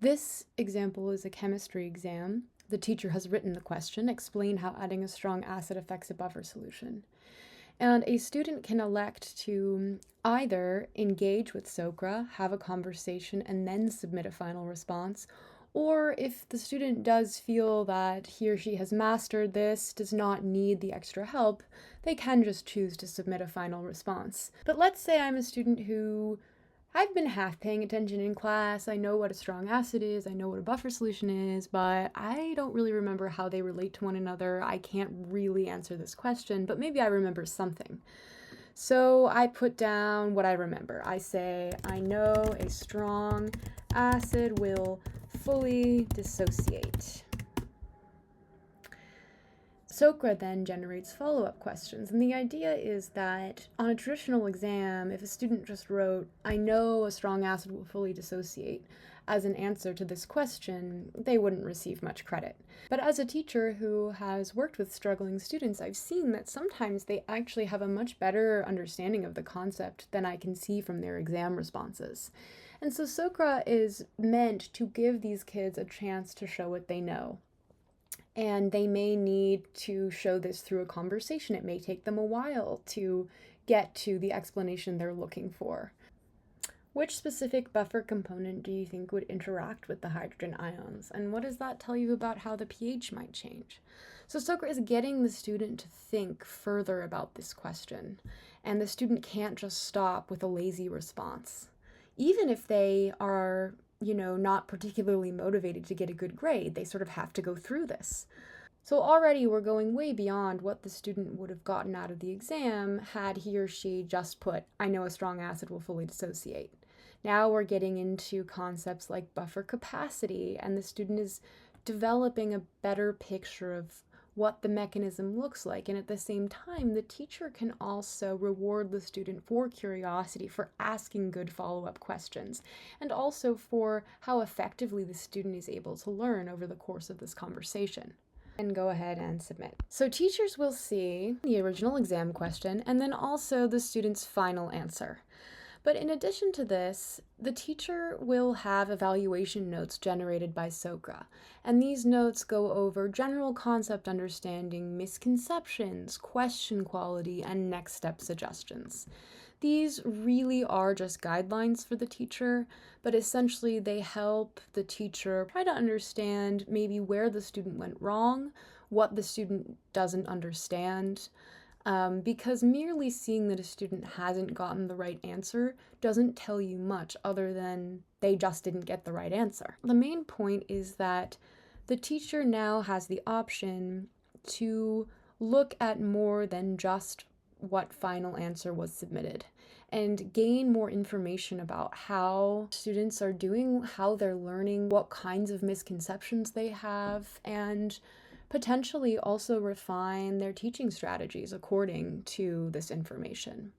This example is a chemistry exam. The teacher has written the question, explain how adding a strong acid affects a buffer solution. And a student can elect to either engage with Socra, have a conversation, and then submit a final response, or if the student does feel that he or she has mastered this, does not need the extra help, they can just choose to submit a final response. But let's say I'm a student who I've been half paying attention in class. I know what a strong acid is, I know what a buffer solution is, but I don't really remember how they relate to one another. I can't really answer this question, but maybe I remember something. So I put down what I remember. I say, I know a strong acid will fully dissociate. Socra then generates follow-up questions, and the idea is that on a traditional exam, if a student just wrote, I know a strong acid will fully dissociate, as an answer to this question, they wouldn't receive much credit. But as a teacher who has worked with struggling students, I've seen that sometimes they actually have a much better understanding of the concept than I can see from their exam responses. And so Socra is meant to give these kids a chance to show what they know. And they may need to show this through a conversation. It may take them a while to get to the explanation they're looking for. Which specific buffer component do you think would interact with the hydrogen ions? And what does that tell you about how the pH might change? So Socra is getting the student to think further about this question. And the student can't just stop with a lazy response. Even if they are not particularly motivated to get a good grade, they sort of have to go through this. So already we're going way beyond what the student would have gotten out of the exam had he or she just put, I know a strong acid will fully dissociate. Now we're getting into concepts like buffer capacity, and the student is developing a better picture of what the mechanism looks like. And at the same time, the teacher can also reward the student for curiosity, for asking good follow-up questions, and also for how effectively the student is able to learn over the course of this conversation. And go ahead and submit. So teachers will see the original exam question and then also the student's final answer. But in addition to this, the teacher will have evaluation notes generated by Socra, and these notes go over general concept understanding, misconceptions, question quality, and next step suggestions. These really are just guidelines for the teacher, but essentially they help the teacher try to understand maybe where the student went wrong, what the student doesn't understand, because merely seeing that a student hasn't gotten the right answer doesn't tell you much other than they just didn't get the right answer. The main point is that the teacher now has the option to look at more than just what final answer was submitted and gain more information about how students are doing, how they're learning, what kinds of misconceptions they have, and potentially also refine their teaching strategies according to this information.